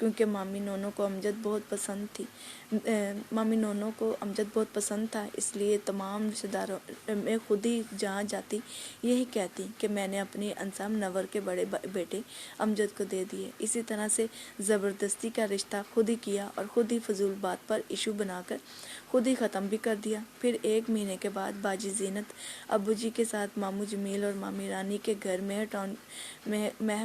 کیونکہ مامی نونو کو امجد بہت پسند تھی، مامی نونو کو امجد بہت پسند تھا، اس لیے تمام رشتہ داروں میں خود ہی جہاں جاتی یہی کہتی کہ میں نے اپنی انصام نور کے بڑے بیٹے امجد کو دے دیے۔ اسی طرح سے زبردستی کا رشتہ خود ہی کیا اور خود ہی فضول بات پر ایشو بنا کر خود ہی ختم بھی کر دیا۔ پھر 1 مہینے کے بعد باجی زینت ابو جی کے ساتھ ماموں جمیل اور مامی رانی کے گھر مہر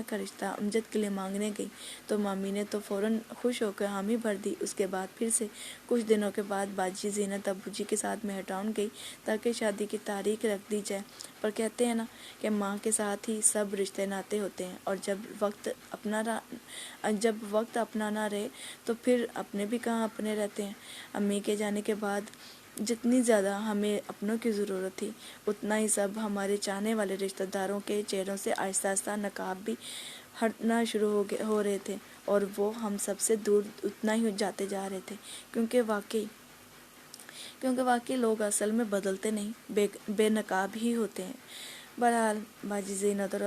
کا رشتہ امجد کے لیے مانگنے گئی تو مامی نے تو فوراً خوش ہو کر حامی بھر دی۔ اس کے بعد پھر سے کچھ دنوں کے بعد باجی زینت ابو جی کے ساتھ مہر ٹاؤن گئی تاکہ شادی کی تاریخ رکھ دی جائے، پر کہتے ہیں نا کہ ماں کے ساتھ ہی سب رشتے ناتے ہوتے ہیں، اور جب وقت اپنا نہ رہے تو پھر اپنے بھی کہاں اپنے رہتے ہیں۔ امی کے جانے کے بعد جتنی زیادہ ہمیں اپنوں کی ضرورت تھی، اتنا ہی سب ہمارے چاہنے والے رشتہ داروں کے چہروں سے آہستہ آہستہ نقاب بھی ہٹنا شروع ہو رہے تھے، اور وہ ہم سب سے دور اتنا ہی جاتے جا رہے تھے، کیونکہ واقعی لوگ اصل میں بدلتے نہیں، بے نقاب ہی ہوتے ہیں۔ بہرحال باجی زینت اور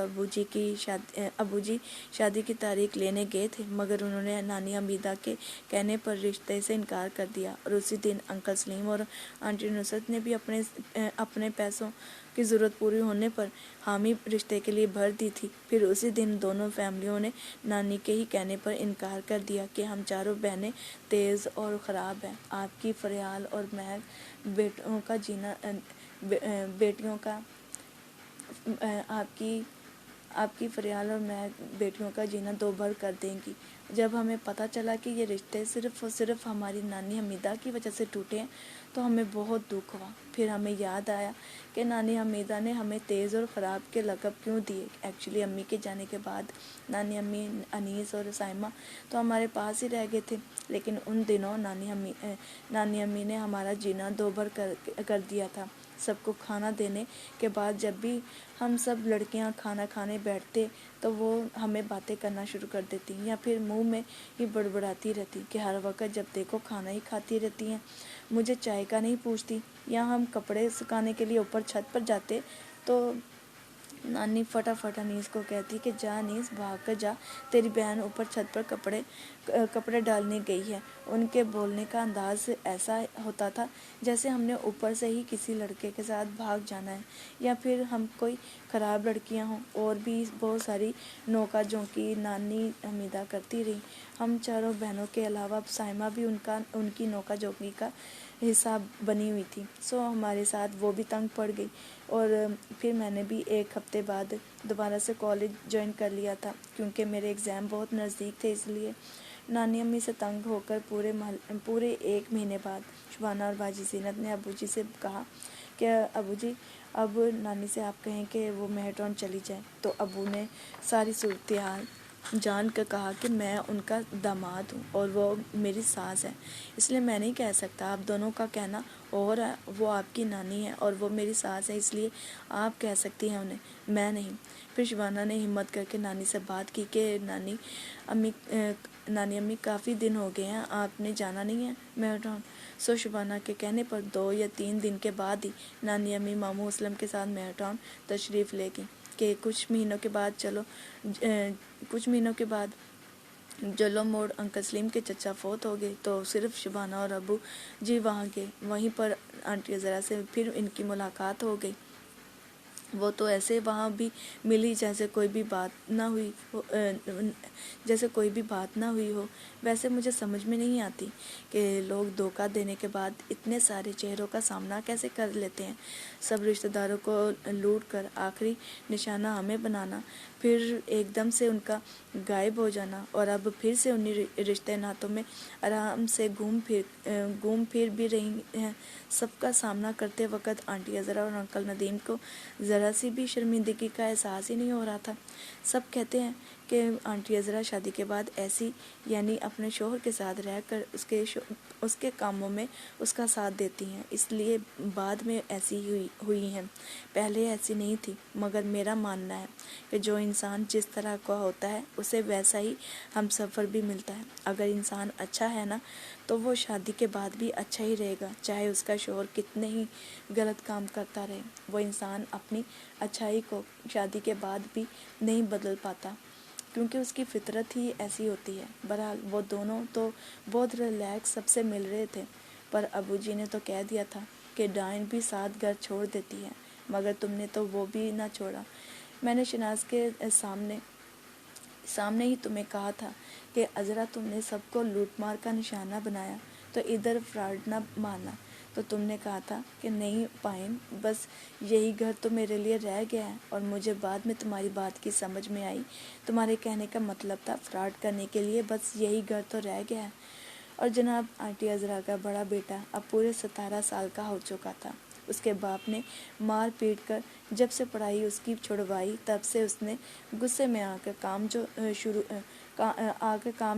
ابو جی شادی کی تاریخ لینے گئے تھے، مگر انہوں نے نانی حمیدہ کے کہنے پر رشتے سے انکار کر دیا، اور اسی دن انکل سلیم اور آنٹی نصرت نے بھی اپنے پیسوں کی ضرورت پوری ہونے پر حامی رشتے کے لیے بھر دی تھی۔ پھر اسی دن دونوں فیملیوں نے نانی کے ہی کہنے پر انکار کر دیا کہ ہم چاروں بہنیں تیز اور خراب ہیں، آپ کی فریال اور مہک بیٹیوں کا جینا دو بھر کر دیں گی۔ جب ہمیں پتہ چلا کہ یہ رشتے صرف اور صرف ہماری نانی حمیدہ کی وجہ سے ٹوٹے ہیں تو ہمیں بہت دکھ ہوا۔ پھر ہمیں یاد آیا کہ نانی حمیدہ نے ہمیں تیز اور خراب کے لقب کیوں دیے۔ ایکچولی امی کے جانے کے بعد نانی امی انیس اور سائمہ تو ہمارے پاس ہی رہ گئے تھے، لیکن ان دنوں نانی امی نے ہمارا جینا دو بھر کر دیا تھا۔ سب کو کھانا دینے کے بعد جب بھی ہم سب لڑکیاں کھانا کھانے بیٹھتے تو وہ ہمیں باتیں کرنا شروع کر دیتی، یا پھر منہ میں ہی بڑبڑاتی رہتی کہ ہر وقت جب دیکھو کھانا ہی کھاتی رہتی ہیں، مجھے چائے کا نہیں پوچھتی۔ یا ہم کپڑے سکھانے کے لیے اوپر چھت پر جاتے تو نانی فٹافٹ انیس کو کہتی کہ جا انیس، بھاگ کر جا، تیری بہن اوپر چھت پر کپڑے ڈالنے گئی ہے۔ ان کے بولنے کا انداز ایسا ہوتا تھا جیسے ہم نے اوپر سے ہی کسی لڑکے کے ساتھ بھاگ جانا ہے، یا پھر ہم کوئی خراب لڑکیاں ہوں۔ اور بھی بہت ساری نوکا جھونکی نانی حمیدہ کرتی رہی۔ ہم چاروں بہنوں کے علاوہ سائمہ بھی ان کی نوکا جھونکی کا حصہ بنی ہوئی تھی، سو ہمارے ساتھ وہ بھی تنگ پڑ گئی، اور پھر میں نے بھی 1 ہفتے بعد دوبارہ سے کالج جوائن کر لیا تھا، کیونکہ میرے ایگزام بہت نزدیک تھے۔ اس لیے نانی امی سے تنگ ہو کر پورے 1 مہینے بعد شبانہ اور باجی زینت نے ابو جی سے کہا کہ ابو جی اب نانی سے آپ کہیں کہ وہ مہر ٹاؤن چلی جائے، تو ابو نے ساری صورتحال جان کر کہا کہ میں ان کا داماد ہوں اور وہ میری ساس ہے، اس لیے میں نہیں کہہ سکتا، آپ دونوں کا کہنا اور ہے، وہ آپ کی نانی ہے اور وہ میری ساس ہے، اس لیے آپ کہہ سکتی ہیں انہیں، میں نہیں۔ پھر شبانہ نے ہمت کر کے نانی سے بات کی کہ نانی امی کافی دن ہو گئے ہیں، آپ نے جانا نہیں ہے مہر ٹاؤن۔ سو شبانہ کے کہنے پر 2 یا 3 دن کے بعد ہی نانی امی ماموں اسلم کے ساتھ مہر ٹاؤن تشریف لے گئیں کہ کچھ مہینوں کے بعد جلو موڑ انکل سلیم کے چچا فوت ہو گئے تو صرف شبانہ اور ابو جی وہاں گئے۔ وہیں پر آنٹی عذرا سے پھر ان کی ملاقات ہو گئی۔ وہ تو ایسے وہاں بھی ملی جیسے کوئی بھی بات نہ ہوئی ہو۔ ویسے مجھے سمجھ میں نہیں آتی کہ لوگ دھوکہ دینے کے بعد اتنے سارے چہروں کا سامنا کیسے کر لیتے ہیں، سب رشتہ داروں کو لوٹ کر آخری نشانہ ہمیں بنانا، پھر ایک دم سے ان کا غائب ہو جانا، اور اب پھر سے انہی رشتے ناتوں میں آرام سے گھوم پھر بھی رہی ہیں۔ سب کا سامنا کرتے وقت آنٹی عذرا اور انکل ندیم کو ذرا سی بھی شرمندگی کا احساس ہی نہیں ہو رہا تھا۔ سب کہتے ہیں کہ آنٹی عذرا شادی کے بعد ایسی، یعنی اپنے شوہر کے ساتھ رہ کر اس کے کاموں میں اس کا ساتھ دیتی ہیں، اس لیے بعد میں ایسی ہوئی ہیں، پہلے ایسی نہیں تھی۔ مگر میرا ماننا ہے کہ جو انسان جس طرح کا ہوتا ہے اسے ویسا ہی ہم سفر بھی ملتا ہے۔ اگر انسان اچھا ہے نا تو وہ شادی کے بعد بھی اچھا ہی رہے گا، چاہے اس کا شوہر کتنے ہی غلط کام کرتا رہے۔ وہ انسان اپنی اچھائی کو شادی کے بعد بھی نہیں بدل پاتا۔ کیونکہ اس کی فطرت ہی ایسی ہوتی ہے۔ بہرحال وہ دونوں تو بہت ریلیکس سب سے مل رہے تھے، پر ابو جی نے تو کہہ دیا تھا کہ ڈائن بھی 7 گھر چھوڑ دیتی ہے، مگر تم نے تو وہ بھی نہ چھوڑا۔ میں نے شناز کے سامنے ہی تمہیں کہا تھا کہ عذرا تم نے سب کو لوٹ مار کا نشانہ بنایا تو ادھر فراڈ نہ مارنا، تو تم نے کہا تھا کہ نہیں پائن، بس یہی گھر تو میرے لیے رہ گیا ہے، اور مجھے بعد میں تمہاری بات کی سمجھ میں آئی، تمہارے کہنے کا مطلب تھا فراڈ کرنے کے لیے بس یہی گھر تو رہ گیا ہے۔ اور جناب آنٹی عذرا کا بڑا بیٹا اب پورے 17 سال کا ہو چکا تھا۔ اس کے باپ نے مار پیٹ کر جب سے پڑھائی اس کی چھڑوائی، تب سے اس نے غصے میں آ کر کام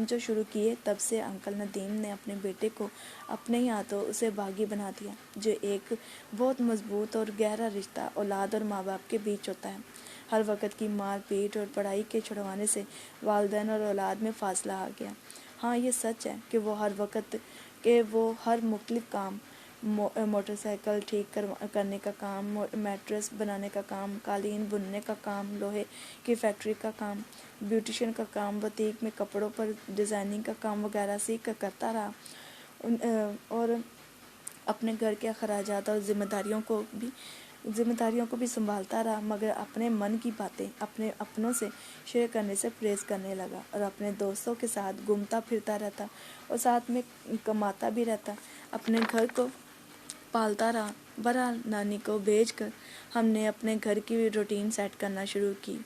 جو شروع کیے، تب سے انکل ندیم نے اپنے بیٹے کو اپنے ہی ہاتھوں اسے باغی بنا دیا، جو ایک بہت مضبوط اور گہرا رشتہ اولاد اور ماں باپ کے بیچ ہوتا ہے۔ ہر وقت کی مار پیٹ اور پڑھائی کے چھڑوانے سے والدین اور اولاد میں فاصلہ آ گیا۔ ہاں یہ سچ ہے کہ وہ ہر مختلف کام، موٹر سائیکل ٹھیک کرنے کا کام، میٹرس بنانے کا کام، قالین بننے کا کام، لوہے کی فیکٹری کا کام، بیوٹیشین کا کام، بوتیک میں کپڑوں پر ڈیزائننگ کا کام وغیرہ سیکھ کر کرتا رہا، اور اپنے گھر کے اخراجات اور ذمہ داریوں کو بھی سنبھالتا رہا، مگر اپنے من کی باتیں اپنے اپنوں سے شیئر کرنے سے پرہیز کرنے لگا، اور اپنے دوستوں کے ساتھ گھومتا پھرتا رہتا اور ساتھ میں کماتا بھی رہتا، اپنے گھر کو پالتا رہا۔ بہرحال نانی کو بھیج کر ہم نے اپنے گھر کی روٹین سیٹ کرنا شروع کی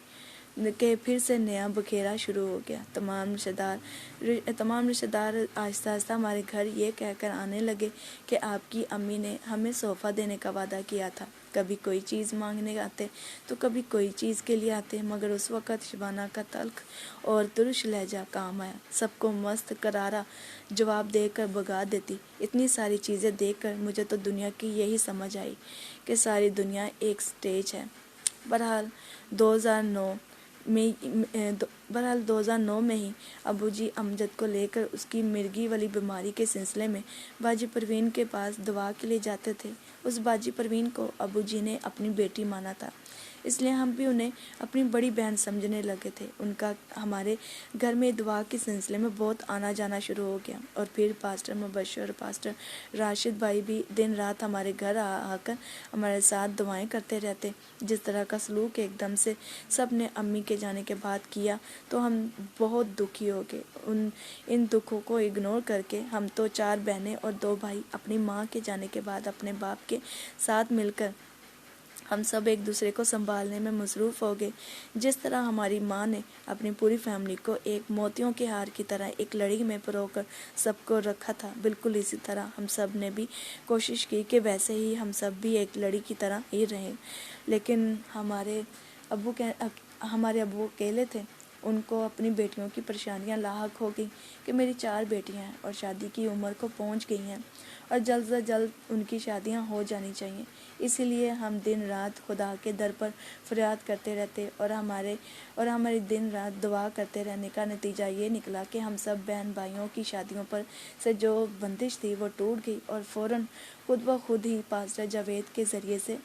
کہ پھر سے نیا بکھیرا شروع ہو گیا۔ تمام رشتہ دار آہستہ آہستہ ہمارے گھر یہ کہہ کر آنے لگے کہ آپ کی امی نے ہمیں صوفہ دینے کا وعدہ کیا تھا۔ کبھی کوئی چیز مانگنے آتے تو کبھی کوئی چیز کے لیے آتے، مگر اس وقت شبانہ کا تلخ اور ترش لہجہ کام آیا، سب کو مست کرارا جواب دے کر بھگا دیتی۔ اتنی ساری چیزیں دیکھ کر مجھے تو دنیا کی یہی سمجھ آئی کہ ساری دنیا ایک سٹیج ہے۔ بہرحال 2009 میں ہی ابو جی امجد کو لے کر اس کی مرگی والی بیماری کے سلسلے میں باجی پروین کے پاس دوا کے لیے جاتے تھے۔ اس باجی پروین کو ابو جی نے اپنی بیٹی مانا تھا، اس لیے ہم بھی انہیں اپنی بڑی بہن سمجھنے لگے تھے۔ ان کا ہمارے گھر میں دعا کے سلسلے میں بہت آنا جانا شروع ہو گیا، اور پھر پاسٹر مبشر اور پاسٹر راشد بھائی بھی دن رات ہمارے گھر آ کر ہمارے ساتھ دعائیں کرتے رہتے۔ جس طرح کا سلوک ایک دم سے سب نے امی کے جانے کے بعد کیا تو ہم بہت دکھی ہو گئے۔ ان دکھوں کو اگنور کر کے ہم تو 4 بہنیں اور 2 بھائی اپنی ماں کے جانے کے بعد اپنے باپ کے ساتھ مل کر ہم سب ایک دوسرے کو سنبھالنے میں مصروف ہو گئے۔ جس طرح ہماری ماں نے اپنی پوری فیملی کو ایک موتیوں کے ہار کی طرح ایک لڑی میں پرو کر سب کو رکھا تھا، بالکل اسی طرح ہم سب نے بھی کوشش کی کہ ویسے ہی ہم سب بھی ایک لڑی کی طرح ہی رہیں۔ لیکن ہمارے ابو اکیلے تھے۔ ان کو اپنی بیٹیوں کی پریشانیاں لاحق ہو گئیں کہ میری 4 بیٹیاں ہیں اور شادی کی عمر کو پہنچ گئی ہیں، اور جلد سے جلد ان کی شادیاں ہو جانی چاہیے۔ اسی لیے ہم دن رات خدا کے در پر فریاد کرتے رہتے، اور ہماری دن رات دعا کرتے رہنے کا نتیجہ یہ نکلا کہ ہم سب بہن بھائیوں کی شادیوں پر سے جو بندش تھی وہ ٹوٹ گئی، اور فوراً خود بخود ہی پاسٹر جاوید کے ذریعے سے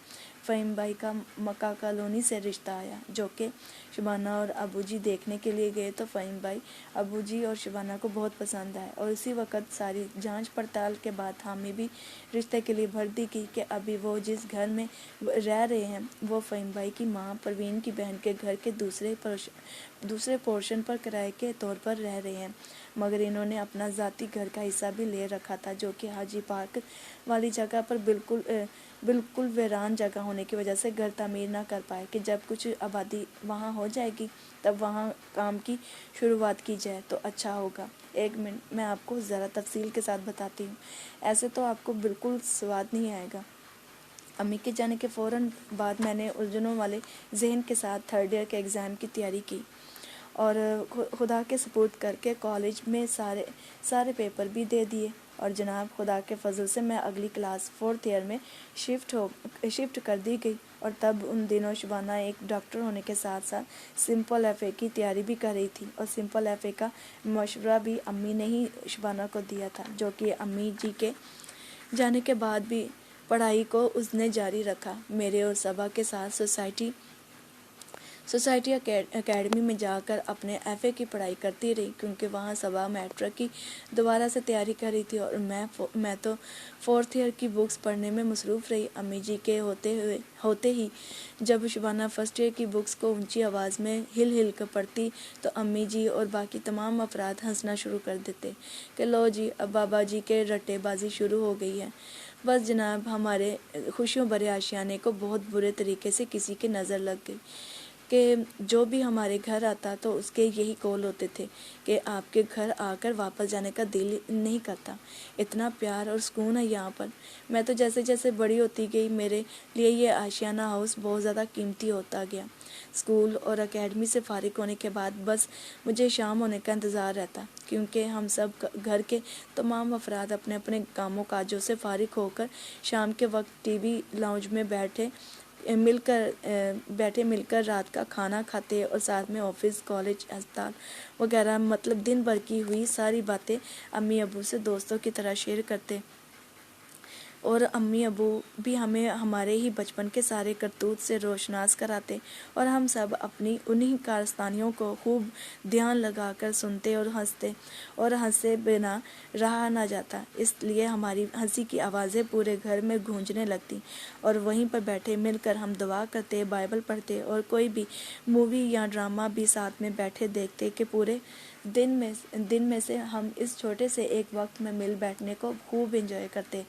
فہیم بھائی کا مکہ کالونی سے رشتہ آیا، جو کہ شبانہ اور ابو جی دیکھنے کے لیے گئے تو فہیم بھائی ابو جی اور شبانہ کو بہت پسند آئے، اور اسی وقت ساری جانچ پڑتال کے بعد حامی بھی رشتے کے لیے بھر دی گئی کہ ابھی وہ جس گھر میں رہ رہے ہیں وہ فہیم بھائی کی ماں پروین کی بہن کے گھر کے دوسرے پورشن پر کرائے کے طور پر رہ رہے ہیں، مگر انہوں نے اپنا ذاتی گھر کا حصہ بھی لے رکھا تھا، جو کہ حاجی پارک والی جگہ پر بالکل ویران جگہ ہونے کی وجہ سے گھر تعمیر نہ کر پائے کہ جب کچھ آبادی وہاں ہو جائے گی تب وہاں کام کی شروعات کی جائے تو اچھا ہوگا۔ ایک منٹ میں آپ کو ذرا تفصیل کے ساتھ بتاتی ہوں، ایسے تو آپ کو بالکل سواد نہیں آئے گا۔ امی کے جانے کے فوراً بعد میں نے الجھنوں والے ذہن کے ساتھ 3rd ایئر کے ایگزام کی تیاری کی، اور خدا کے سپرد کر کے کالج میں سارے پیپر بھی دے دیے، اور جناب خدا کے فضل سے میں اگلی کلاس 4th ایئر میں شفٹ کر دی گئی، اور تب ان دنوں شبانہ ایک ڈاکٹر ہونے کے ساتھ ساتھ سمپل FA کی تیاری بھی کر رہی تھی، اور سمپل FA کا مشورہ بھی امی نے ہی شبانہ کو دیا تھا، جو کہ امی جی کے جانے کے بعد بھی پڑھائی کو اس نے جاری رکھا۔ میرے اور صبا کے ساتھ سوسائٹی اکیڈمی میں جا کر اپنے FA کی پڑھائی کرتی رہی، کیونکہ وہاں صبا میٹرک کی دوبارہ سے تیاری کر رہی تھی اور میں تو 4th ایئر کی بکس پڑھنے میں مصروف رہی۔ امی جی کے ہوتے ہی جب شبانہ 1st ایئر کی بکس کو اونچی آواز میں ہل کر پڑھتی تو امی جی اور باقی تمام افراد ہنسنا شروع کر دیتے کہ لو جی، اب بابا جی کے رٹے بازی شروع ہو گئی ہے۔ بس جناب، ہمارے خوشیوں بھرے آشیانے کو بہت برے طریقے سے کسی کی نظر لگ گئی کہ جو بھی ہمارے گھر آتا تو اس کے یہی قول ہوتے تھے کہ آپ کے گھر آ کر واپس جانے کا دل نہیں کرتا، اتنا پیار اور سکون ہے یہاں پر۔ میں تو جیسے جیسے بڑی ہوتی گئی میرے لیے یہ آشیانہ ہاؤس بہت زیادہ قیمتی ہوتا گیا۔ اسکول اور اکیڈمی سے فارغ ہونے کے بعد بس مجھے شام ہونے کا انتظار رہتا، کیونکہ ہم سب گھر کے تمام افراد اپنے اپنے کاموں کاجوں سے فارغ ہو کر شام کے وقت ٹی وی لاؤنج میں بیٹھے مل کر رات کا کھانا کھاتے اور ساتھ میں آفس، کالج، ہسپتال وغیرہ، مطلب دن بھر کی ہوئی ساری باتیں امی ابو سے دوستوں کی طرح شیئر کرتے، اور امی ابو بھی ہمیں ہمارے ہی بچپن کے سارے کرتوت سے روشناس کراتے اور ہم سب اپنی انہی کارستانیوں کو خوب دھیان لگا کر سنتے اور ہنسے بنا رہا نہ جاتا۔ اس لیے ہماری ہنسی کی آوازیں پورے گھر میں گونجنے لگتی اور وہیں پر بیٹھے مل کر ہم دعا کرتے، بائبل پڑھتے اور کوئی بھی مووی یا ڈرامہ بھی ساتھ میں بیٹھے دیکھتے کہ پورے دن میں سے ہم اس چھوٹے سے ایک وقت میں مل بیٹھنے کو خوب انجوائے کرتے۔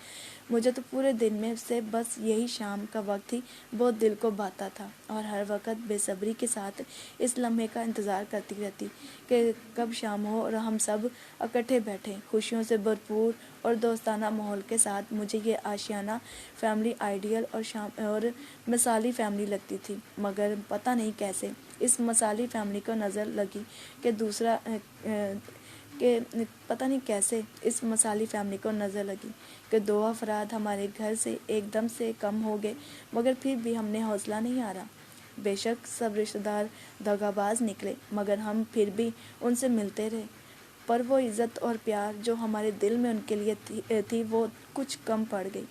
مجھے تو پورے دن میں سے بس یہی شام کا وقت ہی بہت دل کو بھاتا تھا اور ہر وقت بے صبری کے ساتھ اس لمحے کا انتظار کرتی رہتی کہ کب شام ہو اور ہم سب اکٹھے بیٹھے خوشیوں سے بھرپور اور دوستانہ ماحول کے ساتھ۔ مجھے یہ آشیانہ فیملی آئیڈیل اور مثالی فیملی لگتی تھی، مگر پتہ نہیں کیسے اس مثالی فیملی کو نظر لگی کہ 2 افراد ہمارے گھر سے ایک دم سے کم ہو گئے، مگر پھر بھی ہم نے حوصلہ نہیں ہارا۔ بے شک سب رشتہ دار دغا باز نکلے، مگر ہم پھر بھی ان سے ملتے رہے، پر وہ عزت اور پیار جو ہمارے دل میں ان کے لیے تھی وہ کچھ کم پڑ گئی۔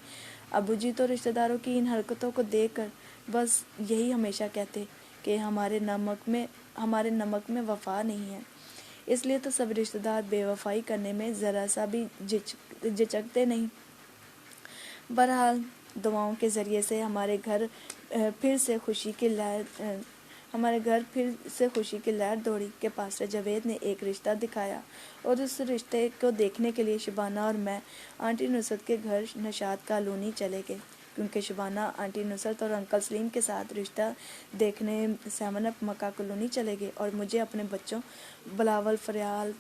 ابو جی تو رشتہ داروں کی ان حرکتوں کو دیکھ کر بس یہی ہمیشہ کہتے کہ ہمارے نمک میں وفا نہیں ہے، اس لیے تو سب رشتہ دار بے وفائی کرنے میں ذرا سا بھی جھجکتے نہیں۔ بہرحال دعاؤں کے ذریعے سے ہمارے گھر پھر سے خوشی کی لہر دوڑی کہ پاسٹر جاوید نے ایک رشتہ دکھایا، اور اس رشتے کو دیکھنے کے لیے شبانہ اور میں آنٹی نصرت کے گھر نشاط کالونی چلے گئے، کیونکہ شبانہ آنٹی نصرت اور انکل سلیم کے ساتھ رشتہ دیکھنے 7 اپ مکہ کالونی چلے گئے اور مجھے اپنے بچوں بلاول، فریال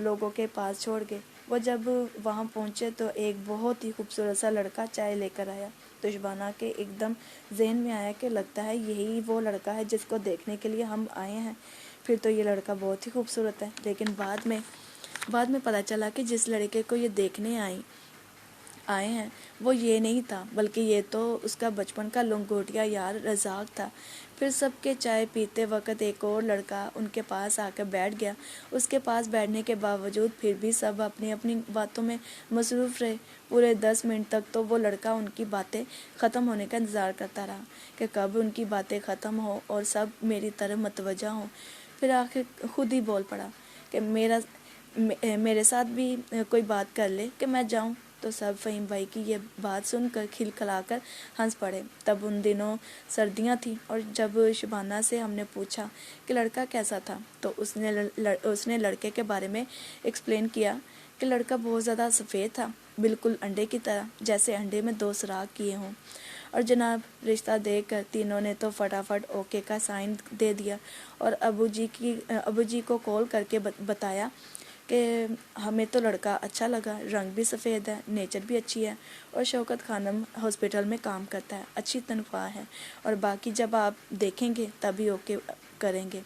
لوگوں کے پاس چھوڑ گئے۔ وہ جب وہاں پہنچے تو ایک بہت ہی خوبصورت سا لڑکا چائے لے کر آیا، تو شبانہ کے ایک دم ذہن میں آیا کہ لگتا ہے یہی وہ لڑکا ہے جس کو دیکھنے کے لیے ہم آئے ہیں۔ پھر تو یہ لڑکا بہت ہی خوبصورت ہے، لیکن بعد میں پتہ چلا کہ جس لڑکے کو یہ دیکھنے آئے ہیں وہ یہ نہیں تھا، بلکہ یہ تو اس کا بچپن کا لنگوٹیا یار رزاق تھا۔ پھر سب کے چائے پیتے وقت ایک اور لڑکا ان کے پاس آ کر بیٹھ گیا۔ اس کے پاس بیٹھنے کے باوجود پھر بھی سب اپنی اپنی باتوں میں مصروف رہے۔ پورے 10 منٹ تک تو وہ لڑکا ان کی باتیں ختم ہونے کا انتظار کرتا رہا کہ کب ان کی باتیں ختم ہوں اور سب میری طرف متوجہ ہوں۔ پھر آخر خود ہی بول پڑا کہ میرے ساتھ بھی کوئی بات کر لے کہ میں جاؤں، تو سب فہیم بھائی کی یہ بات سن کر کھلکھلا کر ہنس پڑے۔ تب ان دنوں سردیاں تھیں، اور جب شبانہ سے ہم نے پوچھا کہ لڑکا کیسا تھا تو اس نے لڑکے کے بارے میں ایکسپلین کیا کہ لڑکا بہت زیادہ سفید تھا، بالکل انڈے کی طرح، جیسے انڈے میں 2 سوراخ کیے ہوں۔ اور جناب رشتہ دیکھ کر تینوں نے تو فٹافٹ اوکے کا سائن دے دیا اور ابو جی کو کال کر کے بتایا کہ ہمیں تو لڑکا اچھا لگا، رنگ بھی سفید ہے، نیچر بھی اچھی ہے، اور شوکت خانم ہاسپٹل میں کام کرتا ہے، اچھی تنخواہ ہے، اور باقی جب آپ دیکھیں گے تبھی اوکے کریں گے۔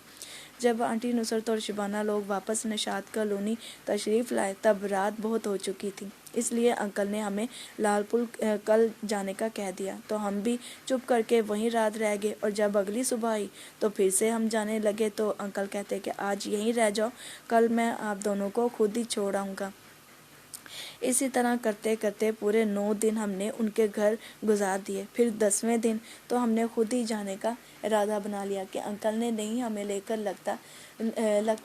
جب آنٹی نصرت اور شبانہ لوگ واپس نشاط کالونی تشریف لائے تب رات بہت ہو چکی تھی، اس لیے انکل نے ہمیں لال پل کل جانے کا کہہ دیا، تو ہم بھی چپ کر کے وہیں رات رہ گئے، اور جب اگلی صبح آئی تو پھر سے ہم جانے لگے تو انکل کہتے کہ آج یہیں رہ جاؤ، کل میں آپ دونوں کو خود ہی چھوڑ آؤں گا۔ اسی طرح کرتے کرتے پورے 9 دن ہم نے ان کے گھر گزار دیے۔ پھر 10ویں دن تو ہم نے خود ہی جانے کا ارادہ بنا لیا کہ انکل نے نہیں ہمیں لے کر لگتا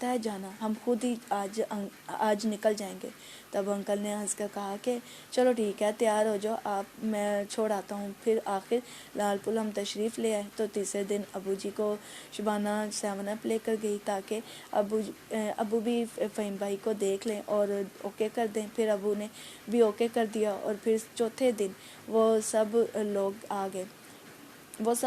ہے جانا، ہم خود ہی آج نکل جائیں گے۔ تب انکل نے ہنس کر کہا کہ چلو ٹھیک ہے، تیار ہو جاؤ آپ، میں چھوڑ آتا ہوں۔ پھر آخر لال پور ہم تشریف لے آئے۔ تو تیسرے دن ابو جی کو شبانہ 7 اپ لے کر گئی تاکہ ابو بھی فہیم بھائی کو دیکھ لیں اور اوکے کر دیں۔ پھر ابو نے بھی اوکے کر دیا، اور پھر چوتھے دن وہ سب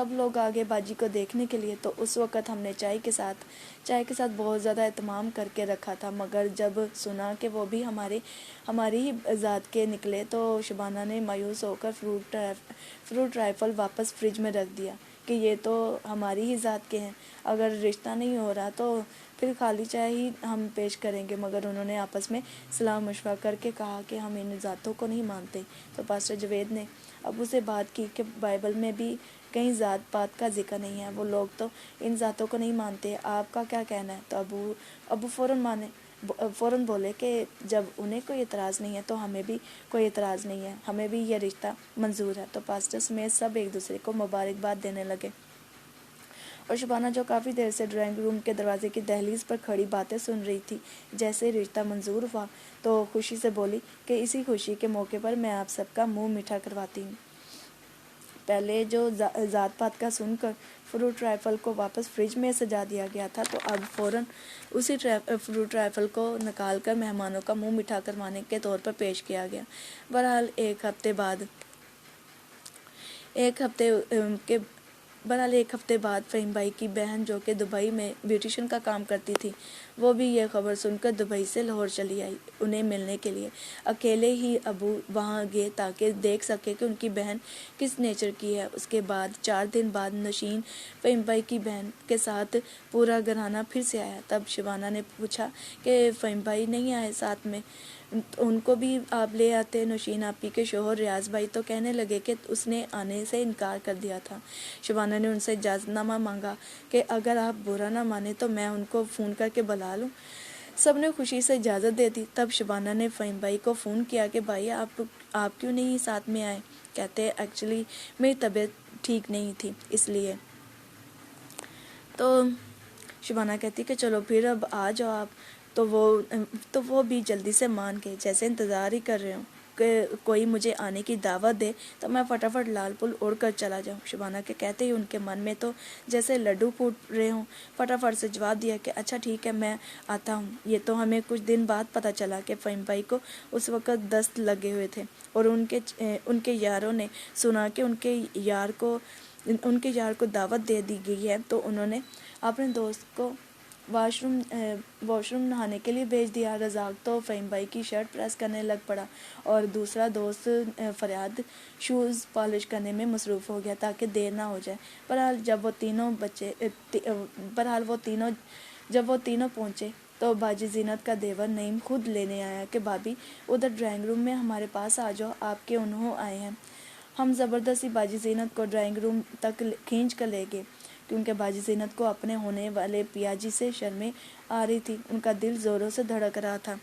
لوگ آگے باجی کو دیکھنے کے لیے۔ تو اس وقت ہم نے چائے کے ساتھ بہت زیادہ اہتمام کر کے رکھا تھا، مگر جب سنا کہ وہ بھی ہماری ہی ذات کے نکلے تو شبانہ نے مایوس ہو کر فروٹ رائفل واپس فریج میں رکھ دیا کہ یہ تو ہماری ہی ذات کے ہیں، اگر رشتہ نہیں ہو رہا تو پھر خالی چائے ہی ہم پیش کریں گے۔ مگر انہوں نے آپس میں صلاح مشورہ کر کے کہا کہ ہم ان ذاتوں کو نہیں مانتے۔ تو پاسٹر جاوید نے ابو سے بات کی کہ بائبل میں بھی کہیں ذات پات کا ذکر نہیں ہے، وہ لوگ تو ان ذاتوں کو نہیں مانتے، آپ کا کیا کہنا ہے؟ تو ابو فوراً بولے کہ جب انہیں کوئی اعتراض نہیں ہے تو ہمیں بھی کوئی اعتراض نہیں ہے، ہمیں بھی یہ رشتہ منظور ہے۔ تو پاسٹر سمیت سب ایک دوسرے کو مبارکباد دینے لگے، اور شبانہ جو کافی دیر سے ڈرائنگ روم کے دروازے کی دہلیز پر کھڑی باتیں سن رہی تھی، جیسے رشتہ منظور ہوا تو خوشی سے بولی کہ اسی خوشی کے موقع پر میں آپ سب کا منہ میٹھا کرواتی ہوں۔ پہلے جو ذات پات کا سن کر فروٹ رائفل کو واپس فریج میں سجا دیا گیا تھا، تو اب فوراً اسی فروٹ رائفل کو نکال کر مہمانوں کا منہ میٹھا کروانے کے طور پر پیش کیا گیا۔ بہرحال ایک ہفتے بعد فہیم بھائی کی بہن جو کہ دبئی میں بیوٹیشین کا کام کرتی تھی، وہ بھی یہ خبر سن کر دبئی سے لاہور چلی آئی انہیں ملنے کے لیے۔ اکیلے ہی ابو وہاں گئے تاکہ دیکھ سکے کہ ان کی بہن کس نیچر کی ہے۔ اس کے بعد 4 دن بعد نشین فہیم بھائی کی بہن کے ساتھ پورا گھرانہ پھر سے آیا۔ تب شبانہ نے پوچھا کہ فہیم بھائی نہیں آئے ساتھ میں، ان کو بھی آپ لے آتے۔ نشین آپی کے شوہر ریاض بھائی تو کہنے لگے کہ اس نے آنے سے انکار کر دیا تھا۔ شبانہ نے ان سے اجازت نامہ مانگا کہ اگر آپ برا نہ مانے تو میں ان کو فون کر کے بلا لوں۔ سب نے خوشی سے اجازت دے دی۔ تب شبانہ نے فہیم بھائی کو فون کیا کہ بھائی آپ کیوں نہیں ساتھ میں آئے؟ کہتے ایکچولی میری طبیعت ٹھیک نہیں تھی اس لیے۔ تو شبانہ کہتی کہ چلو پھر اب آ جاؤ آپ۔ تو وہ بھی جلدی سے مان گئے، جیسے انتظار ہی کر رہے ہوں کہ کوئی مجھے آنے کی دعوت دے تو میں فٹافٹ لال پور اڑ کر چلا جاؤں۔ شبانہ کے کہتے ہی ان کے من میں تو جیسے لڈو پھوٹ رہے ہوں، فٹافٹ سے جواب دیا کہ اچھا ٹھیک ہے، میں آتا ہوں۔ یہ تو ہمیں کچھ دن بعد پتہ چلا کہ فہیم بھائی کو اس وقت دست لگے ہوئے تھے، اور ان کے یاروں نے سنا کہ ان کے یار کو دعوت دے دی گئی ہے، تو انہوں نے اپنے دوست کو واش روم نہانے کے لیے بھیج دیا۔ رزاق تو فہیم بھائی کی شرٹ پریس کرنے لگ پڑا، اور دوسرا دوست فریاد شوز پالش کرنے میں مصروف ہو گیا تاکہ دیر نہ ہو جائے۔ بہرحال جب وہ تینوں پہنچے تو باجی زینت کا دیور نعیم خود لینے آیا کہ بھابی ادھر ڈرائنگ روم میں ہمارے پاس آ جاؤ، آپ کے انہوں آئے ہیں۔ ہم زبردستی باجی زینت کو ڈرائنگ روم تک کھینچ کر لے گئے، کیونکہ باجی زینت کو اپنے ہونے والے پیاجی سے شرمیں آ رہی تھی۔ ان کا دل زوروں سے دھڑک رہا تھا،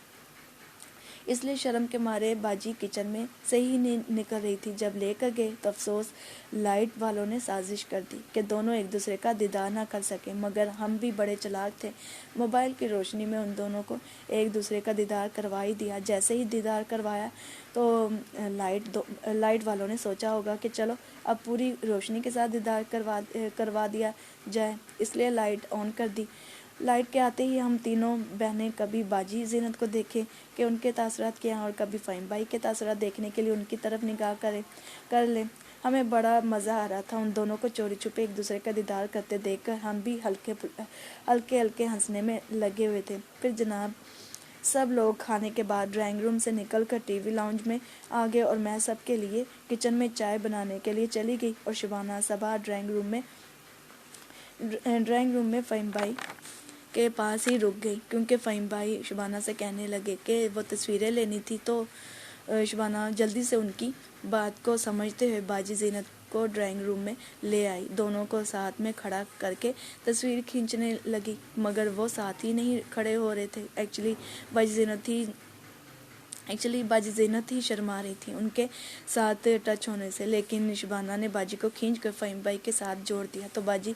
اس لیے شرم کے مارے باجی کچن میں سے ہی نہیں نکل رہی تھی۔ جب لے کر گئے تو افسوس لائٹ والوں نے سازش کر دی کہ دونوں ایک دوسرے کا دیدار نہ کر سکیں، مگر ہم بھی بڑے چلاک تھے، موبائل کی روشنی میں ان دونوں کو ایک دوسرے کا دیدار کروا ہی دیا۔ جیسے ہی دیدار کروایا تو لائٹ والوں نے سوچا ہوگا کہ چلو اب پوری روشنی کے ساتھ دیدار کروا دیا جائے، اس لیے لائٹ آن کر دی۔ لائٹ کے آتے ہی ہم تینوں بہنیں کبھی باجی زینت کو دیکھیں کہ ان کے تاثرات کیا ہیں، اور کبھی فہیم بھائی کے تاثرات دیکھنے کے لیے ان کی طرف نگاہ کر لیں۔ ہمیں بڑا مزہ آ رہا تھا ان دونوں کو چوری چھپے ایک دوسرے کا دیدار کرتے دیکھ کر۔ ہم بھی ہلکے ہنسنے میں لگے ہوئے تھے۔ پھر جناب سب لوگ کھانے کے بعد ڈرائنگ روم سے نکل کر ٹی وی لاؤنج میں آ گئے، اور میں سب کے لیے کچن میں چائے بنانے کے لیے چلی گئی، اور شبانہ صبا ڈرائنگ روم میں فہیم بھائی کے پاس ہی رک گئی، کیونکہ فہیم بھائی شبانہ سے کہنے لگے کہ وہ تصویریں لینی تھی۔ تو شبانہ جلدی سے ان کی بات کو سمجھتے ہوئے باجی زینت کو ڈرائنگ روم میں لے آئی، دونوں کو ساتھ میں کھڑا کر کے تصویر کھینچنے لگی، مگر وہ ساتھ ہی نہیں کھڑے ہو رہے تھے۔ ایکچولی باجی زینت تھی ایکچولی باجی زینت ہی شرما رہی تھی ان کے ساتھ ٹچ ہونے سے، لیکن شبانہ نے باجی کو کھینچ کر فہیم بھائی کے ساتھ جوڑ دیا تو باجی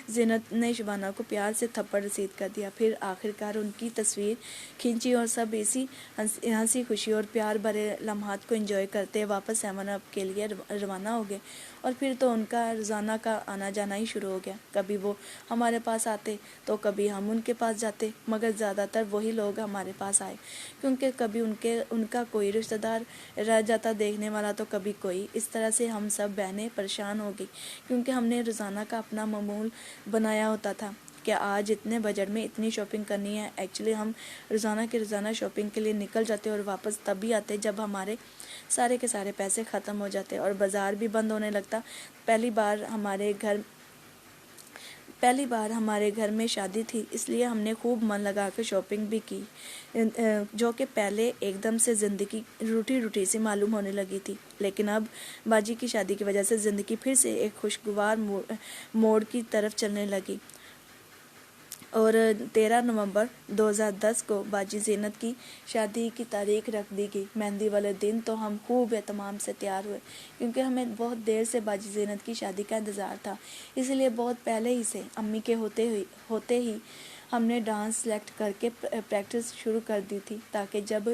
زینت نے شبانہ کو پیار سے تھپڑ رسید کر دیا۔ پھر آخرکار ان کی تصویر کھینچی اور سب اسی ہنسی خوشی اور پیار بھرے لمحات کو انجوائے کرتے واپس 7 اپ کے لیے روانہ ہو گئے۔ اور پھر تو ان کا روزانہ کا آنا جانا ہی شروع ہو گیا، کبھی وہ ہمارے پاس آتے تو کبھی ہم ان کے پاس جاتے، مگر زیادہ تر وہی لوگ ہمارے پاس آئے، کیونکہ کبھی ان کا کوئی رشتہ دار رہ جاتا دیکھنے والا تو کبھی کوئی۔ اس طرح سے ہم سب بہنیں پریشان ہو گئی، کیونکہ ہم نے روزانہ کا اپنا معمول بنایا ہوتا تھا کہ آج اتنے بجٹ میں اتنی شاپنگ کرنی ہے۔ ایکچولی ہم روزانہ کے روزانہ شاپنگ کے لیے نکل جاتے اور واپس تب بھی آتے جب ہمارے سارے کے سارے پیسے ختم ہو جاتے اور بازار بھی بند ہونے لگتا۔ پہلی بار ہمارے گھر میں شادی تھی، اس لیے ہم نے خوب من لگا کر شاپنگ بھی کی، جو کہ پہلے ایک دم سے زندگی روٹھی سی معلوم ہونے لگی تھی، لیکن اب باجی کی شادی کی وجہ سے زندگی پھر سے ایک خوشگوار موڑ کی طرف چلنے لگی۔ اور 13 نومبر 2010 کو باجی زینت کی شادی کی تاریخ رکھ دی گئی۔ مہندی والے دن تو ہم خوب اہتمام سے تیار ہوئے، کیونکہ ہمیں بہت دیر سے باجی زینت کی شادی کا انتظار تھا، اس لیے بہت پہلے ہی سے امی کے ہوتے ہی ہم نے ڈانس سلیکٹ کر کے پریکٹس شروع کر دی تھی، تاکہ جب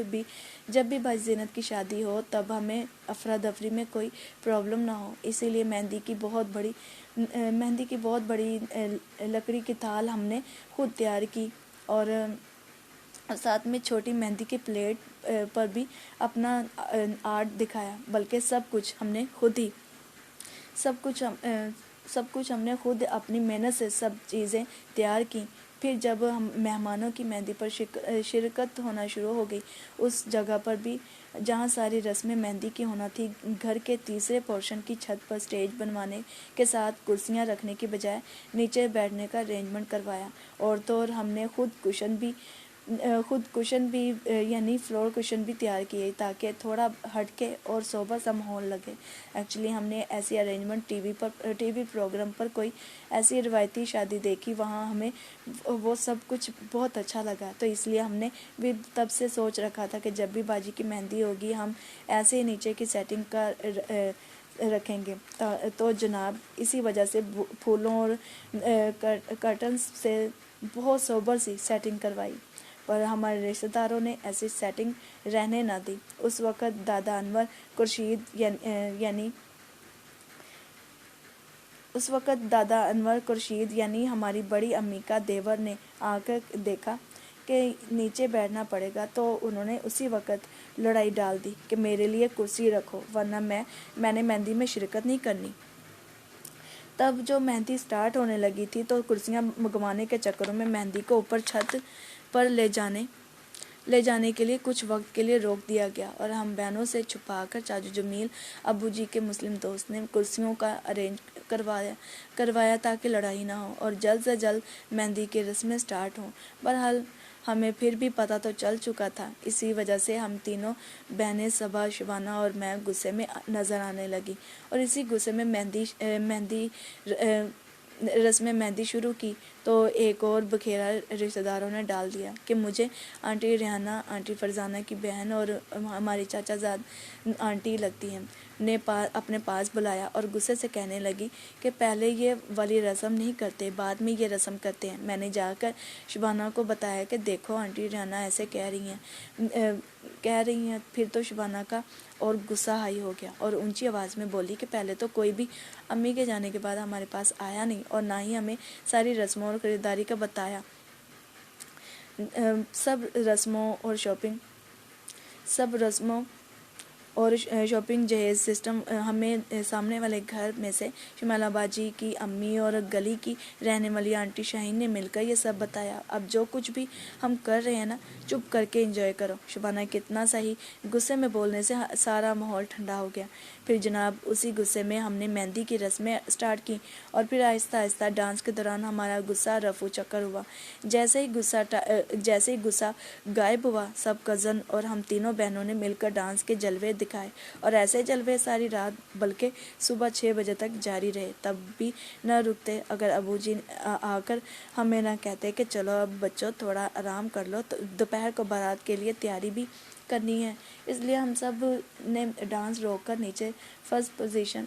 بھی باجی زینت کی شادی ہو تب ہمیں افرادفری میں کوئی پرابلم نہ ہو۔ اسی لیے مہندی کی بہت بڑی لکڑی کی تھال ہم نے خود تیار کی، اور ساتھ میں چھوٹی مہندی کے پلیٹ پر بھی اپنا آرٹ دکھایا، بلکہ سب کچھ ہم نے خود اپنی محنت سے سب چیزیں تیار کی۔ پھر جب مہمانوں کی مہندی پر شرکت ہونا شروع ہو گئی، اس جگہ پر بھی جہاں ساری رسمیں مہندی کی ہونا تھی، گھر کے تیسرے پورشن کی چھت پر سٹیج بنوانے کے ساتھ کرسیاں رکھنے کی بجائے نیچے بیٹھنے کا ارینجمنٹ کروایا، اور تو اور ہم نے خود کشن بھی یعنی فلور کشن بھی تیار کیے، تاکہ تھوڑا ہٹ کے اور سوبر سا ماحول لگے۔ ایکچولی ہم نے ایسی ارینجمنٹ ٹی وی پروگرام پر کوئی ایسی روایتی شادی دیکھی، وہاں ہمیں وہ سب کچھ بہت اچھا لگا، تو اس لیے ہم نے بھی تب سے سوچ رکھا تھا کہ جب بھی باجی کی مہندی ہوگی ہم ایسے ہی نیچے کی سیٹنگ کا رکھیں گے۔ تو جناب اسی وجہ سے پھولوں اور کرٹنز سے بہت سوبر سی سیٹنگ کروائی، پر ہمارے رشتہ داروں نے ایسی سیٹنگ رہنے نہ دی۔ اس وقت دادا انور خورشید یعنی ہماری بڑی امی کا دیور نے آ کر دیکھا کہ نیچے بیٹھنا پڑے گا، تو انہوں نے اسی وقت لڑائی ڈال دی کہ میرے لیے کرسی رکھو، ورنہ میں نے مہندی میں شرکت نہیں کرنی۔ تب جو مہندی سٹارٹ ہونے لگی تھی تو کرسیاں منگوانے کے چکروں میں مہندی کو اوپر چھت پر لے جانے کے لیے کچھ وقت کے لیے روک دیا گیا، اور ہم بہنوں سے چھپا کر چاچو جمیل ابو جی کے مسلم دوست نے کرسیوں کا ارینج کروایا تاکہ لڑائی نہ ہو اور جلد سے جلد مہندی کی رسمیں سٹارٹ ہوں۔ بہرحال ہمیں پھر بھی پتہ تو چل چکا تھا، اسی وجہ سے ہم تینوں بہنیں صبا، شبانہ اور میں غصے میں نظر آنے لگی، اور اسی غصے میں رسم مہندی شروع کی تو ایک اور بکھیرا رشتہ داروں نے ڈال دیا کہ مجھے آنٹی ریحانہ، آنٹی فرزانہ کی بہن اور ہماری چاچا زاد آنٹی لگتی ہیں، نے اپنے پاس بلایا اور غصے سے کہنے لگی کہ پہلے یہ والی رسم نہیں کرتے، بعد میں یہ رسم کرتے ہیں۔ میں نے جا کر شبانہ کو بتایا کہ دیکھو آنٹی ریحانہ ایسے کہہ رہی ہیں۔ پھر تو شبانہ کا اور غصہ ہائی ہو گیا اور اونچی آواز میں بولی کہ پہلے تو کوئی بھی امی کے جانے کے بعد ہمارے پاس آیا نہیں، اور نہ ہی ہمیں ساری رسموں اور خریداری کا بتایا۔ سب رسموں اور شاپنگ جہیز سسٹم ہمیں سامنے والے گھر میں سے شمالہ باجی کی امی اور گلی کی رہنے والی آنٹی شاہین نے مل کر یہ سب بتایا۔ اب جو کچھ بھی ہم کر رہے ہیں نا، چپ کر کے انجوائے کرو۔ شبانہ کتنا صحیح غصے میں بولنے سے سارا ماحول ٹھنڈا ہو گیا۔ پھر جناب اسی غصے میں ہم نے مہندی کی رسمیں سٹارٹ کی، اور پھر آہستہ آہستہ ڈانس کے دوران ہمارا غصہ رفو چکر ہوا۔ جیسے ہی غصہ غائب ہوا، سب کزن اور ہم تینوں بہنوں نے مل کر ڈانس کے جلوے دکھائے، اور ایسے جلوے ساری رات بلکہ صبح 6 بجے تک جاری رہے، تب بھی نہ رکتے۔ اگر ابو جی آ کر ہمیں نہ کہتے کہ چلو اب بچوں تھوڑا آرام کر لو، تو دوپہر کو بارات کے لیے تیاری بھی کرنی ہے، اس لیے ہم سب نے ڈانس روک کر نیچے فرسٹ پوزیشن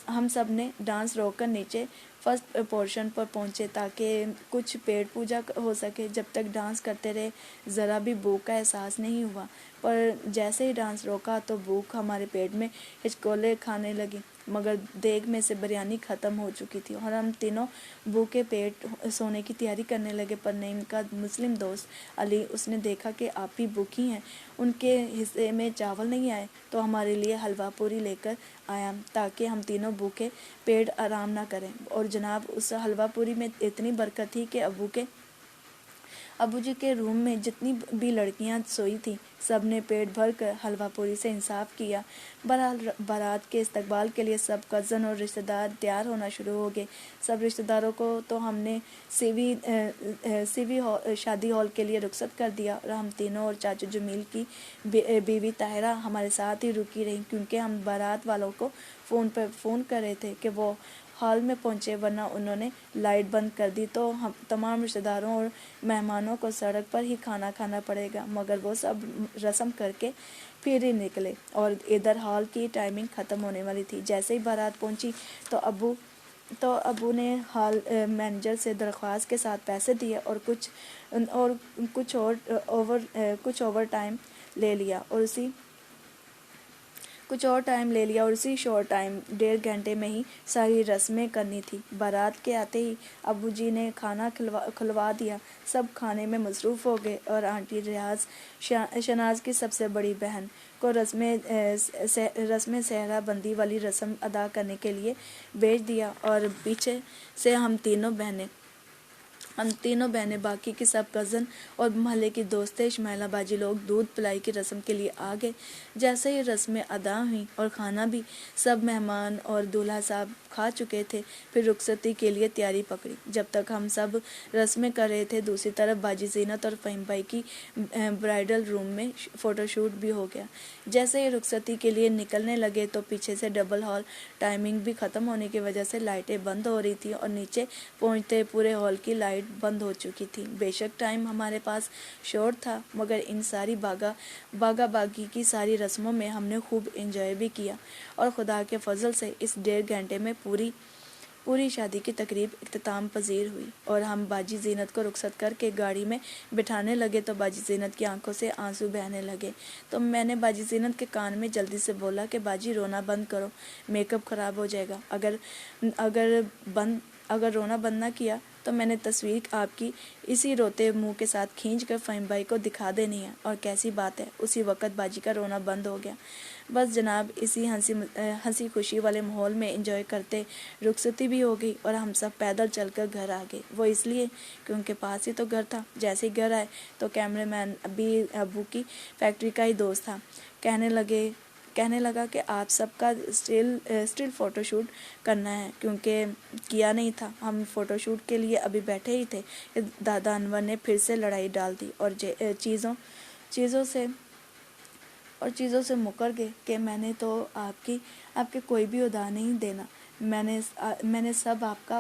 ہم سب نے ڈانس روک کر نیچے فرسٹ پورشن پر پہنچے تاکہ کچھ پیٹ پوجا ہو سکے۔ جب تک ڈانس کرتے رہے ذرا بھی بھوک کا احساس نہیں ہوا، پر جیسے ہی ڈانس روکا تو بھوک ہمارے پیٹ میں ہچکولے کھانے لگی، مگر دیگ میں سے بریانی ختم ہو چکی تھی اور ہم تینوں بھوکے پیٹ سونے کی تیاری کرنے لگے۔ پر نعیم کا مسلم دوست علی، اس نے دیکھا کہ آپ بھی بھوکی ہیں، ان کے حصے میں چاول نہیں آئے تو ہمارے لیے حلوہ پوری لے کر آیا تاکہ ہم تینوں بھوکے پیٹ آرام نہ کریں۔ اور جناب اس حلوہ پوری میں اتنی برکت تھی کہ ابو جی کے روم میں جتنی بھی لڑکیاں سوئی تھیں سب نے پیٹ بھر کر حلوہ پوری سے انصاف کیا۔ بہرحال بارات کے استقبال کے لیے سب کزن اور رشتہ دار تیار ہونا شروع ہو گئے۔ سب رشتہ داروں کو تو ہم نے شادی ہال کے لیے رخصت کر دیا اور ہم تینوں اور چاچا جمیل کی بیوی طاہرہ ہمارے ساتھ ہی رکی رہیں، کیونکہ ہم بارات والوں کو فون کر رہے تھے کہ وہ ہال میں پہنچے، ورنہ انہوں نے لائٹ بند کر دی تو ہم تمام رشتہ داروں اور مہمانوں کو سڑک پر ہی کھانا کھانا پڑے گا۔ مگر وہ سب رسم کر کے پھر ہی نکلے اور ادھر ہال کی ٹائمنگ ختم ہونے والی تھی۔ جیسے ہی بارات پہنچی تو ابو نے ہال مینیجر سے درخواست کے ساتھ پیسے دیے اور کچھ اوور ٹائم لے لیا اور اسی شورٹ ٹائم 1.5 گھنٹے میں ہی ساری رسمیں کرنی تھی۔ بارات کے آتے ہی ابو جی نے کھانا کھلوا دیا، سب کھانے میں مصروف ہو گئے اور آنٹی ریاض شناز کی سب سے بڑی بہن کو رسم صحرا بندی والی رسم ادا کرنے کے لیے بھیج دیا اور پیچھے سے ہم تینوں بہنیں باقی کی سب کزن اور محلے کی دوستیں اسماعیلہ باجی لوگ دودھ پلائی کی رسم کے لیے آ گئے۔ جیسے ہی رسمیں ادا ہوئیں اور کھانا بھی سب مہمان اور دولہا صاحب کھا چکے تھے، پھر رخصتی کے لیے تیاری پکڑی۔ جب تک ہم سب رسمیں کر رہے تھے دوسری طرف باجی زینت اور فہیم بھائی کی برائڈل روم میں فوٹو شوٹ بھی ہو گیا۔ جیسے ہی رخصتی کے لیے نکلنے لگے تو پیچھے سے ڈبل ہال ٹائمنگ بھی ختم ہونے کی وجہ سے لائٹیں بند ہو رہی تھیں اور نیچے پہنچتے پورے ہال کی لائٹ بند ہو چکی تھی۔ بے شک ٹائم ہمارے پاس شارٹ تھا، مگر ان ساری باغا باغی کی ساری رسموں میں ہم نے خوب انجوائے بھی کیا اور خدا کے فضل سے اس 1.5 گھنٹے میں پوری شادی کی تقریب اختتام پذیر ہوئی اور ہم باجی زینت کو رخصت کر کے گاڑی میں بٹھانے لگے تو باجی زینت کی آنکھوں سے آنسو بہنے لگے۔ تو میں نے باجی زینت کے کان میں جلدی سے بولا کہ باجی رونا بند کرو، میک اپ خراب ہو جائے گا۔ اگر رونا بند نہ کیا تو میں نے تصویر آپ کی اسی روتے منہ کے ساتھ کھینچ کر فہیم بھائی کو دکھا دینی ہے۔ اور کیسی بات ہے، اسی وقت باجی کا رونا بند ہو گیا۔ بس جناب اسی ہنسی خوشی والے ماحول میں انجوائے کرتے رخصتی بھی ہو گئی اور ہم سب پیدل چل کر گھر آ گئے، وہ اس لیے کیونکہ پاس ہی تو گھر تھا۔ جیسے ہی گھر آئے تو کیمرے مین بھی ابو کی فیکٹری کا ہی دوست تھا، کہنے لگا کہ آپ سب کا اسٹل فوٹو شوٹ کرنا ہے، کیونکہ کیا نہیں تھا۔ ہم فوٹو شوٹ کے لیے ابھی بیٹھے ہی تھے کہ دادا انور نے پھر سے لڑائی ڈال دی اور چیزوں سے مکر گئے کہ میں نے تو آپ کے کوئی بھی ادار نہیں دینا، میں نے سب آپ کا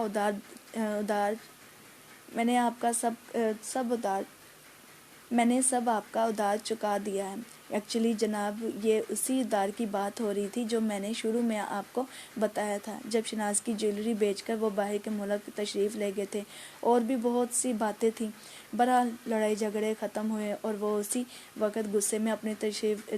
ادار چکا دیا ہے۔ ایکچولی جناب یہ اسی ادار کی بات ہو رہی تھی جو میں نے شروع میں آپ کو بتایا تھا، جب شناز کی جیولری بیچ کر وہ باہر کے ملک تشریف لے گئے تھے۔ اور بھی بہت سی باتیں تھیں۔ بہرحال لڑائی جھگڑے ختم ہوئے اور وہ اسی وقت غصے میں اپنی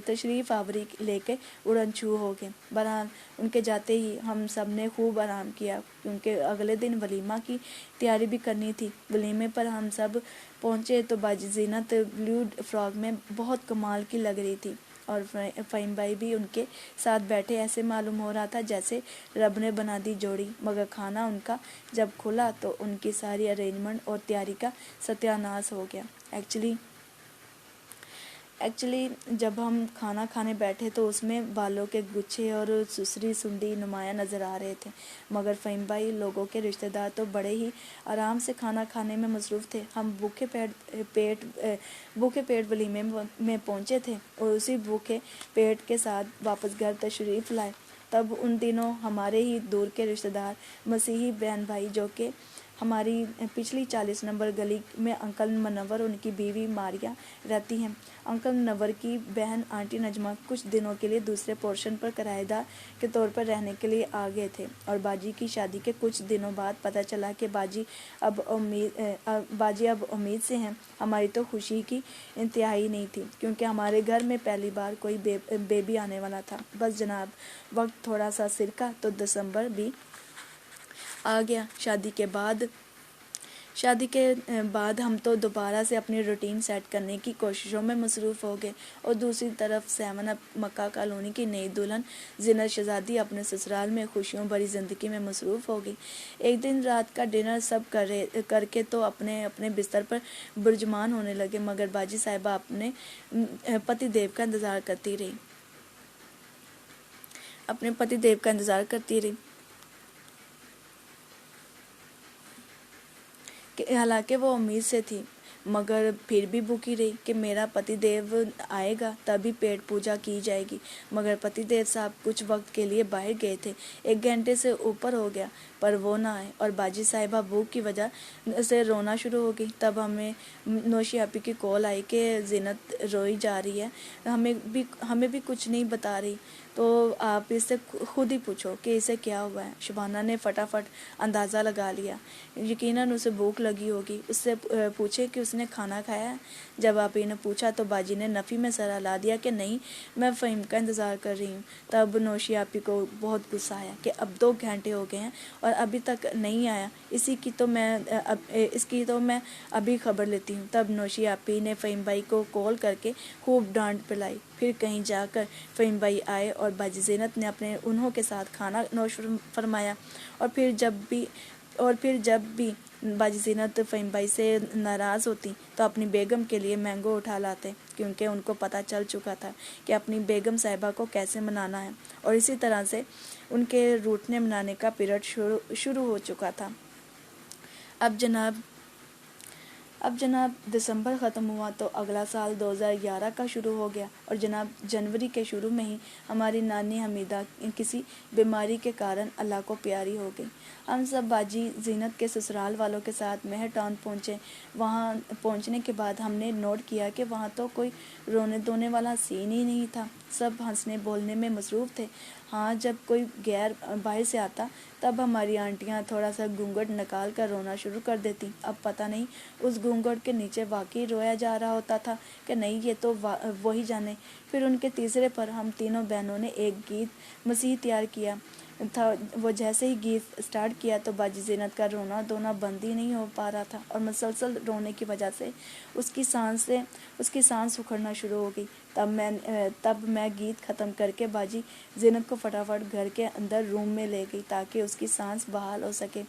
تشریف آوری لے کے اڑن چھو ہو گئے۔ بہرحال ان کے جاتے ہی ہم سب نے خوب آرام کیا، کیونکہ اگلے دن ولیمہ کی تیاری بھی کرنی تھی۔ ولیمے پر ہم سب پہنچے تو باجی زینت بلیو فراک میں بہت کمال کی لگ رہی تھی اور فہیم بھائی بھی ان کے ساتھ بیٹھے، ایسے معلوم ہو رہا تھا جیسے رب نے بنا دی جوڑی۔ مگر کھانا ان کا جب کھلا تو ان کی ساری ارینجمنٹ اور تیاری کا ستیہ ناش ہو گیا۔ ایکچولی جب ہم کھانا کھانے بیٹھے تو اس میں بالوں کے گچھے اور سسری سنڈی نمایاں نظر آ رہے تھے، مگر فہیم بھائی لوگوں کے رشتہ دار تو بڑے ہی آرام سے کھانا کھانے میں مصروف تھے۔ ہم بھوکے پیٹ ولیمے میں پہنچے تھے اور اسی بھوکے پیٹ کے ساتھ واپس گھر تشریف لائے۔ تب ان دنوں ہمارے ہی دور کے رشتہ دار مسیحی بہن بھائی جو کہ ہماری پچھلی 40 نمبر گلی میں انکل منور ان کی بیوی ماریا رہتی ہیں۔ انکل منور کی بہن آنٹی نجمہ کچھ دنوں کے لیے دوسرے پورشن پر کرایہ دار کے طور پر رہنے کے لیے آ گئے تھے، اور باجی کی شادی کے کچھ دنوں بعد پتہ چلا کہ باجی اب امید سے ہیں۔ ہماری تو خوشی کی انتہائی نہیں تھی، کیونکہ ہمارے گھر میں پہلی بار کوئی بیبی آنے والا تھا۔ بس جناب، وقت تھوڑا سا سرکا تو دسمبر بھی آ گیا۔ شادی کے بعد ہم تو دوبارہ سے اپنی روٹین سیٹ کرنے کی کوششوں میں مصروف ہو گئے، اور دوسری طرف 7 اپ مکہ کالونی کی نئی دلہن زینت شہزادی اپنے سسرال میں خوشیوں بھری زندگی میں مصروف ہو گئی۔ ایک دن رات کا ڈنر سب کر کے تو اپنے اپنے بستر پر برجمان ہونے لگے، مگر باجی صاحبہ اپنے پتی دیو کا انتظار کرتی رہی۔ حالانکہ وہ امید سے تھی، مگر پھر بھی بھوکی رہی کہ میرا پتی دیو آئے گا تبھی پیٹ پوجا کی جائے گی۔ مگر پتی دیو صاحب کچھ وقت کے لیے باہر گئے تھے، 1 گھنٹے سے اوپر ہو گیا، پر وہ نہ آئے، اور باجی صاحبہ بھوک کی وجہ سے رونا شروع ہو گئی۔ تب ہمیں نوشی آپی کی کال آئی کہ زینت روئی جا رہی ہے، ہمیں بھی کچھ نہیں بتا رہی، تو آپ اس سے خود ہی پوچھو کہ اسے کیا ہوا ہے۔ شبانہ نے فٹافٹ اندازہ لگا لیا، یقیناً اسے بھوک لگی ہوگی، اس سے پوچھے کہ اس نے کھانا کھایا ہے۔ جب آپی نے پوچھا تو باجی نے نفی میں سر ہلا دیا کہ نہیں، میں فہیم کا انتظار کر رہی ہوں۔ تب نوشی آپی کو بہت غصہ آیا کہ اب 2 گھنٹے ہو گئے ہیں اور ابھی تک نہیں آیا، اس کی تو میں ابھی خبر لیتی ہوں۔ تب نوشی آپی نے فہیم بھائی کو کال کر کے خوب ڈانٹ پلائی۔ پھر کہیں جا کر فہیم بھائی آئے اور باجی زینت نے اپنے انہوں کے ساتھ کھانا نوش فرمایا، اور پھر جب بھی باجی زینت فہیم بھائی سے ناراض ہوتی تو اپنی بیگم کے لیے مینگو اٹھا لاتے، کیونکہ ان کو پتہ چل چکا تھا کہ اپنی بیگم صاحبہ کو کیسے منانا ہے، اور اسی طرح سے ان کے روٹھنے منانے کا پیریڈ شروع ہو چکا تھا۔ اب جناب دسمبر ختم ہوا تو اگلا سال 2011 کا شروع ہو گیا، اور جناب جنوری کے شروع میں ہی ہماری نانی حمیدہ کسی بیماری کے کارن اللہ کو پیاری ہو گئی۔ ہم سب باجی زینت کے سسرال والوں کے ساتھ مہر ٹاؤن پہنچے۔ وہاں پہنچنے کے بعد ہم نے نوٹ کیا کہ وہاں تو کوئی رونے دھونے والا سین ہی نہیں تھا، سب ہنسنے بولنے میں مصروف تھے۔ ہاں، جب کوئی غیر باہر سے آتا تب ہماری آنٹیاں تھوڑا سا گھونگھٹ نکال کر رونا شروع کر دیتی۔ اب پتہ نہیں اس گھونگھٹ کے نیچے واقعی رویا جا رہا ہوتا تھا کہ نہیں، یہ تو وہی جانے۔ پھر ان کے تیسرے پر ہم تینوں بہنوں نے ایک گیت مسیح تیار کیا تھا۔ وہ جیسے ہی گیت سٹارٹ کیا تو باجی زینت کا رونا دھونا بند ہی نہیں ہو پا رہا تھا، اور مسلسل رونے کی وجہ سے اس کی سانس اکھڑنا شروع ہو گئی۔ تب میں گیت ختم کر کے باجی زینت کو فٹافٹ گھر کے اندر روم میں لے گئی تاکہ اس کی سانس بحال ہو سکے،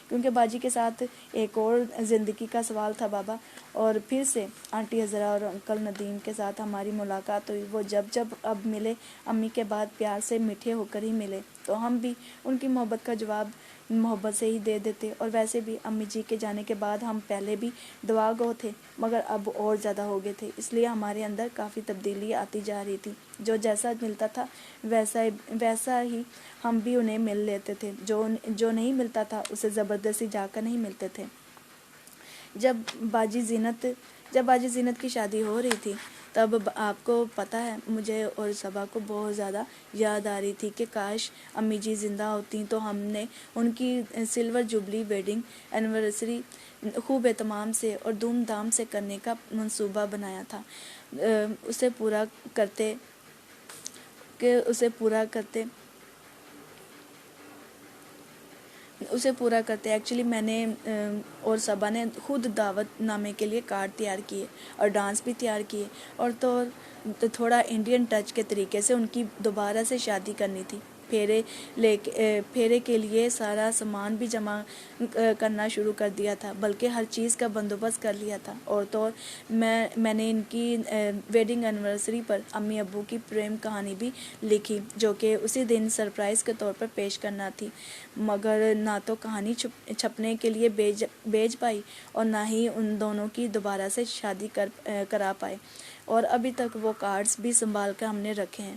کیونکہ باجی کے ساتھ ایک اور زندگی کا سوال تھا بابا۔ اور پھر سے آنٹی ہزرہ اور انکل ندیم کے ساتھ ہماری ملاقات ہوئی۔ وہ جب اب ملے، امی کے بعد پیار سے میٹھے ہو کر ہی ملے، تو ہم بھی ان کی محبت کا جواب محبت سے ہی دے دیتے۔ اور ویسے بھی امی جی کے جانے کے بعد ہم پہلے بھی دعا گو تھے، مگر اب اور زیادہ ہو گئے تھے، اس لیے ہمارے اندر کافی تبدیلی آتی جا رہی تھی۔ جو جیسا ملتا تھا ویسا ہی ہم بھی انہیں مل لیتے تھے، جو نہیں ملتا تھا اسے زبردستی جا کر نہیں ملتے تھے۔ جب باجی زینت کی شادی ہو رہی تھی تب آپ کو پتہ ہے مجھے اور صبا کو بہت زیادہ یاد آ رہی تھی کہ کاش امی جی زندہ ہوتی تو ہم نے ان کی سلور جوبلی ویڈنگ اینیورسری خوب اہتمام سے اور دھوم دھام سے کرنے کا منصوبہ بنایا تھا۔ اسے پورا کرتے ایکچولی میں نے اور صبا نے خود دعوت نامے کے لیے کارڈ تیار کیے اور ڈانس بھی تیار کیے، اور تو تھوڑا انڈین ٹچ کے طریقے سے ان کی دوبارہ سے شادی کرنی تھی۔ پھیرے کے لیے سارا سامان بھی جمع کرنا شروع کر دیا تھا، بلکہ ہر چیز کا بندوبست کر لیا تھا، اور تو میں نے ان کی ویڈنگ اینیورسری پر امی ابو کی پریم کہانی بھی لکھی، جو کہ اسی دن سرپرائز کے طور پر پیش کرنا تھی، مگر نہ تو کہانی چھپنے کے لیے بھیج پائی اور نہ ہی ان دونوں کی دوبارہ سے شادی کرا پائے، اور ابھی تک وہ کارڈز بھی سنبھال کر ہم نے رکھے ہیں۔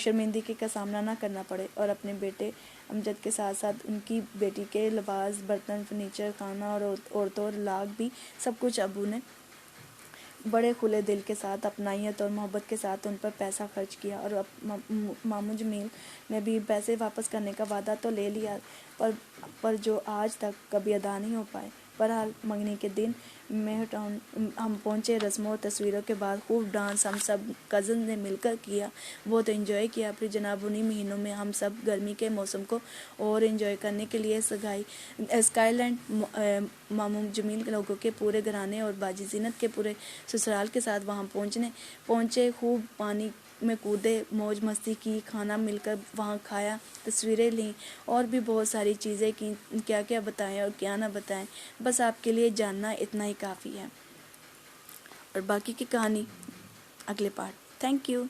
شرمندگی کا سامنا نہ کرنا پڑے، اور اپنے بیٹے امجد کے ساتھ ساتھ ان کی بیٹی کے لباس، برتن، فرنیچر، کھانا اور عورتوں اور لاگ بھی سب کچھ ابو نے بڑے کھلے دل کے ساتھ، اپنائیت اور محبت کے ساتھ ان پر پیسہ خرچ کیا، اور ماموں جمیل نے بھی پیسے واپس کرنے کا وعدہ تو لے لیا پر جو آج تک کبھی ادا نہیں ہو پائے۔ بہرحال منگنی کے دن میو ٹاؤن ہم پہنچے۔ رسموں اور تصویروں کے بعد خوب ڈانس ہم سب کزن نے مل کر کیا، بہت انجوائے کیا۔ پھر جناب انہی مہینوں میں ہم سب گرمی کے موسم کو اور انجوائے کرنے کے لیے اسکائی لینڈ ماموں جمیل لوگوں کے پورے گھرانے اور باجی زینت کے پورے سسرال کے ساتھ وہاں پہنچے، خوب پانی میں کودے، موج مستی کی، کھانا مل کر وہاں کھایا، تصویریں لیں اور بھی بہت ساری چیزیں کی۔ کیا کیا بتائیں اور کیا نہ بتائیں، بس آپ کے لیے جاننا اتنا ہی کافی ہے، اور باقی کی کہانی اگلے پارٹ۔ Thank you.